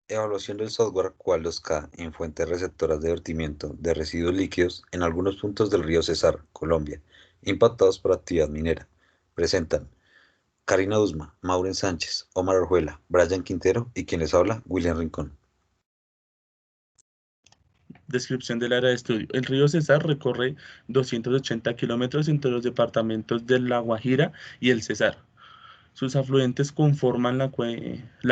Evaluación del software Qual2K en fuentes receptoras de vertimiento de residuos líquidos en algunos puntos del río Cesar, Colombia, impactados por actividad minera. Presentan Karina Usma, Mauren Sánchez, Omar Orjuela, Brian Quintero y quien les habla, William Rincón. Descripción del área de estudio. El río Cesar recorre 280 kilómetros entre los departamentos de La Guajira y el Cesar. Sus afluentes conforman la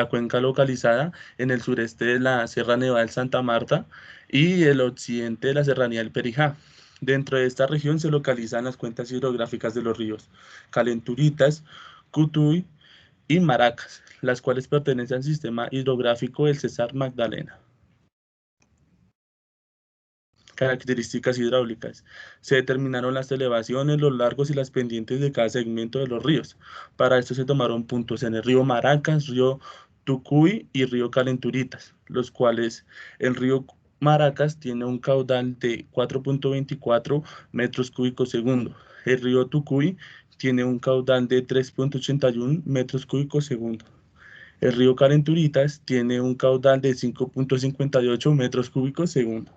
cuenca localizada en el sureste de la Sierra Nevada del Santa Marta y el occidente de la Serranía del Perijá. Dentro de esta región se localizan las cuencas hidrográficas de los ríos Calenturitas, Cutuy y Maracas, las cuales pertenecen al sistema hidrográfico del Cesar Magdalena. Características hidráulicas. Se determinaron las elevaciones, los largos y las pendientes de cada segmento de los ríos. Para esto se tomaron puntos en el río Maracas, río Tucuy y río Calenturitas, los cuales el río Maracas tiene un caudal de 4.24 metros cúbicos segundo. El río Tucuy tiene un caudal de 3.81 metros cúbicos segundo. El río Calenturitas tiene un caudal de 5.58 metros cúbicos segundo.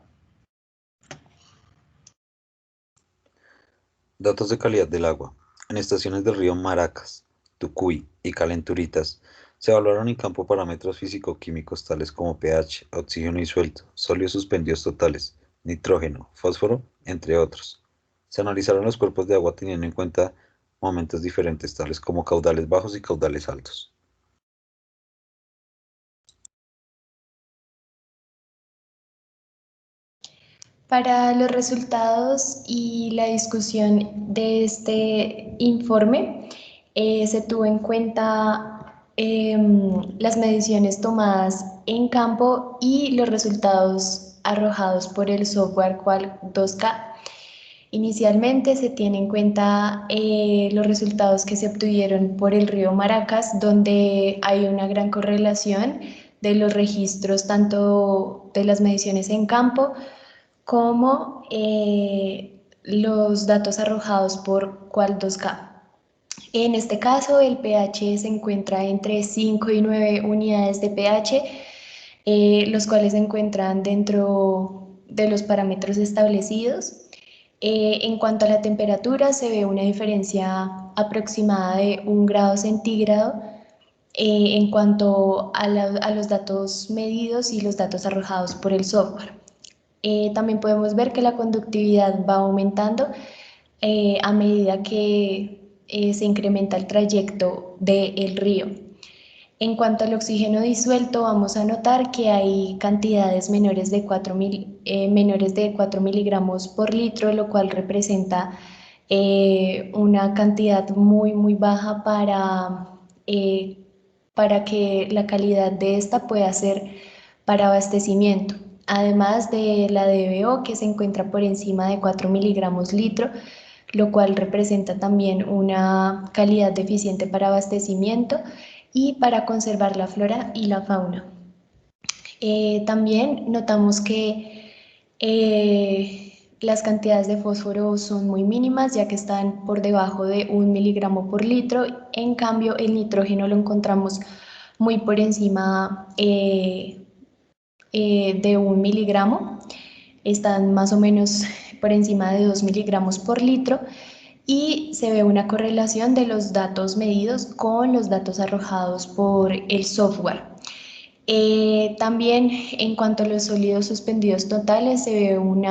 Datos de calidad del agua. En estaciones del río Maracas, Tucuy y Calenturitas se evaluaron en campo parámetros físico-químicos tales como pH, oxígeno disuelto, sólidos suspendidos totales, nitrógeno, fósforo, entre otros. Se analizaron los cuerpos de agua teniendo en cuenta momentos diferentes tales como caudales bajos y caudales altos. Para los resultados y la discusión de este informe, se tuvo en cuenta las mediciones tomadas en campo y los resultados arrojados por el software Qual2K. Inicialmente se tiene en cuenta los resultados que se obtuvieron por el río Maracas, donde hay una gran correlación de los registros tanto de las mediciones en campo como los datos arrojados por Qual2K. En este caso, el pH se encuentra entre 5 y 9 unidades de pH, los cuales se encuentran dentro de los parámetros establecidos. En cuanto a la temperatura, se ve una diferencia aproximada de 1 grado centígrado en cuanto a los datos medidos y los datos arrojados por el software. También podemos ver que la conductividad va aumentando a medida que se incrementa el trayecto del río. En cuanto al oxígeno disuelto, vamos a notar que hay cantidades menores de 4 miligramos por litro, lo cual representa una cantidad muy baja para que la calidad de esta pueda ser para abastecimiento. Además de la DBO, que se encuentra por encima de 4 miligramos litro, lo cual representa también una calidad deficiente para abastecimiento y para conservar la flora y la fauna. También notamos que las cantidades de fósforo son muy mínimas, ya que están por debajo de 1 miligramo por litro. En cambio, el nitrógeno lo encontramos muy por encima de 1 miligramo. Están más o menos por encima de 2 miligramos por litro. Y se ve una correlación de los datos medidos con los datos arrojados por el software. También en cuanto a los sólidos suspendidos totales se ve un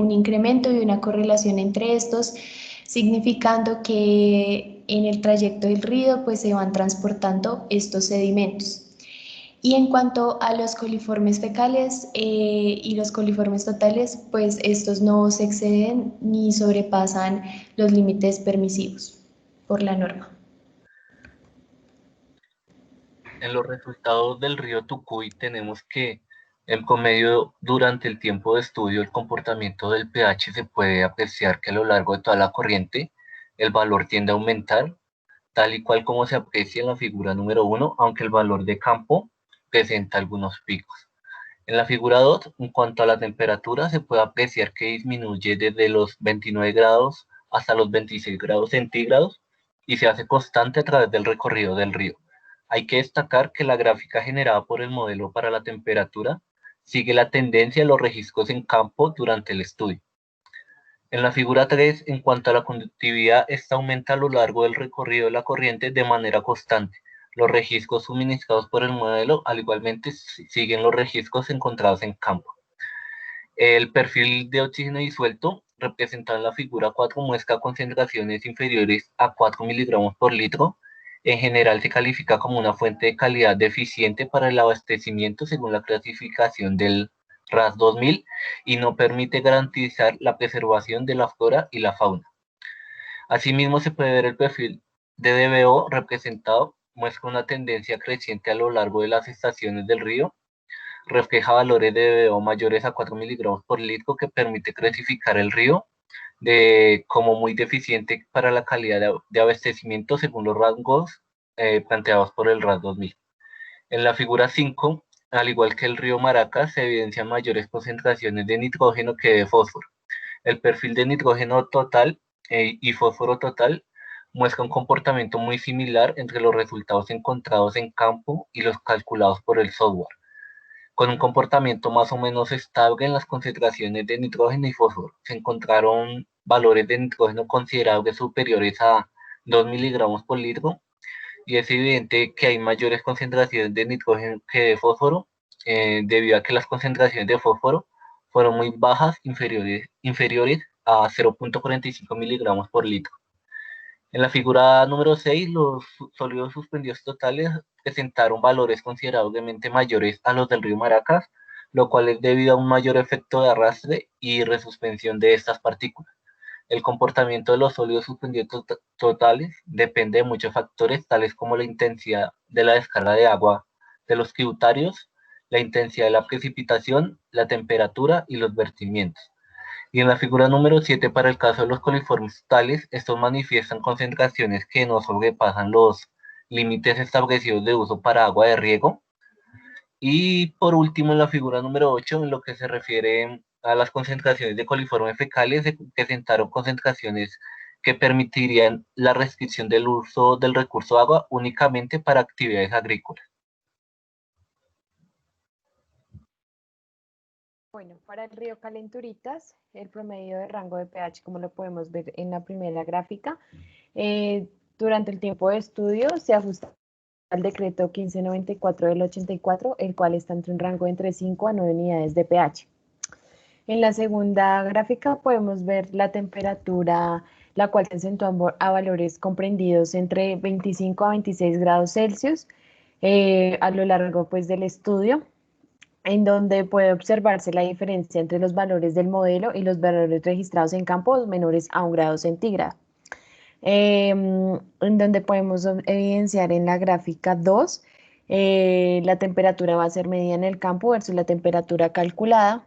incremento y una correlación entre estos, significando que en el trayecto del río pues se van transportando estos sedimentos. Y en cuanto a los coliformes fecales y los coliformes totales, pues estos no se exceden ni sobrepasan los límites permisivos por la norma. En los resultados del río Tucuy tenemos que en promedio durante el tiempo de estudio el comportamiento del pH se puede apreciar que a lo largo de toda la corriente el valor tiende a aumentar, tal y cual como se aprecia en la figura número 1, aunque el valor de campo presenta algunos picos. En la figura 2, en cuanto a la temperatura, se puede apreciar que disminuye desde los 29 grados hasta los 26 grados centígrados y se hace constante a través del recorrido del río. Hay que destacar que la gráfica generada por el modelo para la temperatura sigue la tendencia de los registros en campo durante el estudio. En la figura 3, en cuanto a la conductividad, esta aumenta a lo largo del recorrido de la corriente de manera constante. Los registros suministrados por el modelo, al igualmente, siguen los registros encontrados en campo. El perfil de oxígeno disuelto, representado en la figura 4, muestra concentraciones inferiores a 4 miligramos por litro. En general se califica como una fuente de calidad deficiente para el abastecimiento según la clasificación del RAS 2000 y no permite garantizar la preservación de la flora y la fauna. Asimismo, se puede ver el perfil de DBO representado, muestra una tendencia creciente a lo largo de las estaciones del río, refleja valores de DBO mayores a 4 miligramos por litro que permite clasificar el río como muy deficiente para la calidad de abastecimiento según los rangos planteados por el RAS 2000. En la figura 5, al igual que el río Maracas, se evidencian mayores concentraciones de nitrógeno que de fósforo. El perfil de nitrógeno total y fósforo total muestra un comportamiento muy similar entre los resultados encontrados en campo y los calculados por el software, con un comportamiento más o menos estable en las concentraciones de nitrógeno y fósforo. Se encontraron valores de nitrógeno considerables superiores a 2 miligramos por litro, y es evidente que hay mayores concentraciones de nitrógeno que de fósforo, debido a que las concentraciones de fósforo fueron muy bajas, inferiores a 0.45 miligramos por litro. En la figura número 6, los sólidos suspendidos totales presentaron valores considerablemente mayores a los del río Maracas, lo cual es debido a un mayor efecto de arrastre y resuspensión de estas partículas. El comportamiento de los sólidos suspendidos totales depende de muchos factores, tales como la intensidad de la descarga de agua de los tributarios, la intensidad de la precipitación, la temperatura y los vertimientos. Y en la figura número 7, para el caso de los coliformes totales, estos manifiestan concentraciones que no sobrepasan los límites establecidos de uso para agua de riego. Y por último, en la figura número 8, en lo que se refiere a las concentraciones de coliformes fecales, se presentaron concentraciones que permitirían la restricción del uso del recurso agua únicamente para actividades agrícolas. Bueno, para el río Calenturitas, el promedio de rango de pH, como lo podemos ver en la primera gráfica, durante el tiempo de estudio se ajusta al decreto 1594 del 84, el cual está entre un rango entre 5 a 9 unidades de pH. En la segunda gráfica podemos ver la temperatura, la cual se acentúa a valores comprendidos entre 25 a 26 grados Celsius a lo largo pues, del estudio, en donde puede observarse la diferencia entre los valores del modelo y los valores registrados en campos menores a 1 grado centígrado. En donde podemos evidenciar en la gráfica 2, la temperatura va a ser medida en el campo versus la temperatura calculada,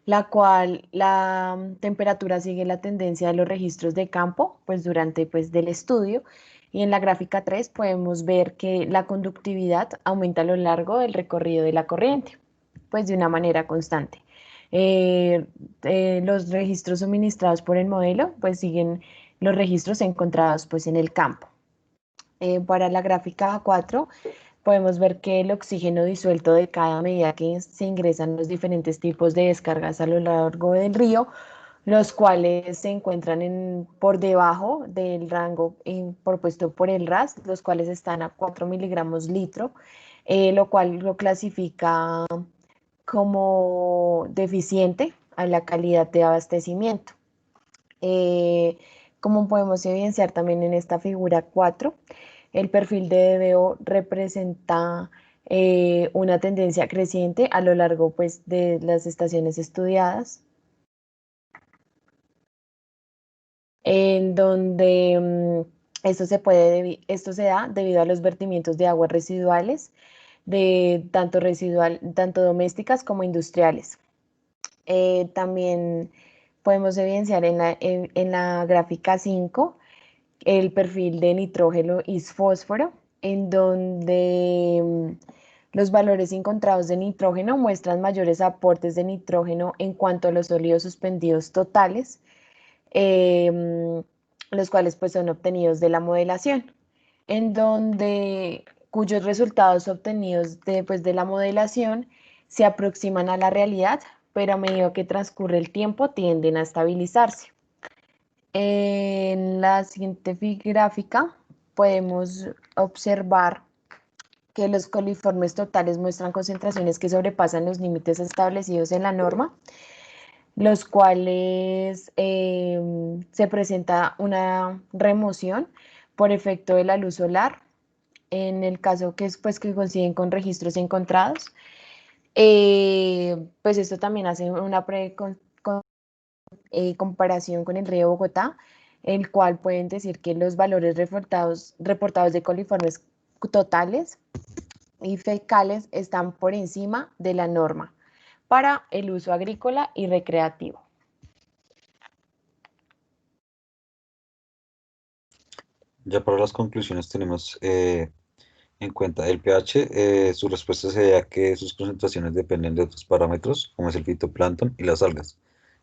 la cual la temperatura sigue la tendencia de los registros de campo pues durante pues, del estudio. Y en la gráfica 3 podemos ver que la conductividad aumenta a lo largo del recorrido de la corriente, pues de una manera constante. Los registros suministrados por el modelo pues siguen los registros encontrados pues en el campo. Para la gráfica 4 podemos ver que el oxígeno disuelto decae a medida que se ingresan los diferentes tipos de descargas a lo largo del río, los cuales se encuentran por debajo del rango propuesto por el RAS, los cuales están a 4 miligramos litro, lo cual lo clasifica como deficiente a la calidad de abastecimiento. Como podemos evidenciar también en esta figura 4, el perfil de DBO representa una tendencia creciente a lo largo pues, de las estaciones estudiadas, en donde esto se da debido a los vertimientos de aguas residuales, tanto domésticas como industriales. También podemos evidenciar en la gráfica 5 el perfil de nitrógeno y fósforo, en donde los valores encontrados de nitrógeno muestran mayores aportes de nitrógeno en cuanto a los sólidos suspendidos totales, los cuales pues son obtenidos de la modelación. en donde cuyos resultados obtenidos después de la modelación se aproximan a la realidad, pero a medida que transcurre el tiempo tienden a estabilizarse. En la siguiente gráfica podemos observar que los coliformes totales muestran concentraciones que sobrepasan los límites establecidos en la norma, los cuales se presenta una remoción por efecto de la luz solar, en el caso que es pues, que coinciden con registros encontrados. Pues esto también hace una comparación con el río Bogotá, el cual pueden decir que los valores reportados de coliformes totales y fecales están por encima de la norma para el uso agrícola y recreativo. Ya para las conclusiones tenemos en cuenta el pH, su respuesta sería que sus concentraciones dependen de otros parámetros, como es el fitoplancton y las algas.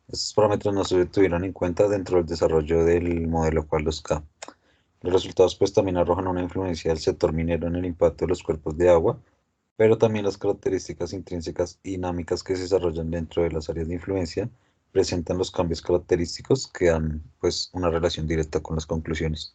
Estos parámetros no se tuvieron en cuenta dentro del desarrollo del modelo K. Los resultados pues también arrojan una influencia del sector minero en el impacto de los cuerpos de agua, pero también las características intrínsecas y dinámicas que se desarrollan dentro de las áreas de influencia presentan los cambios característicos que dan pues una relación directa con las conclusiones.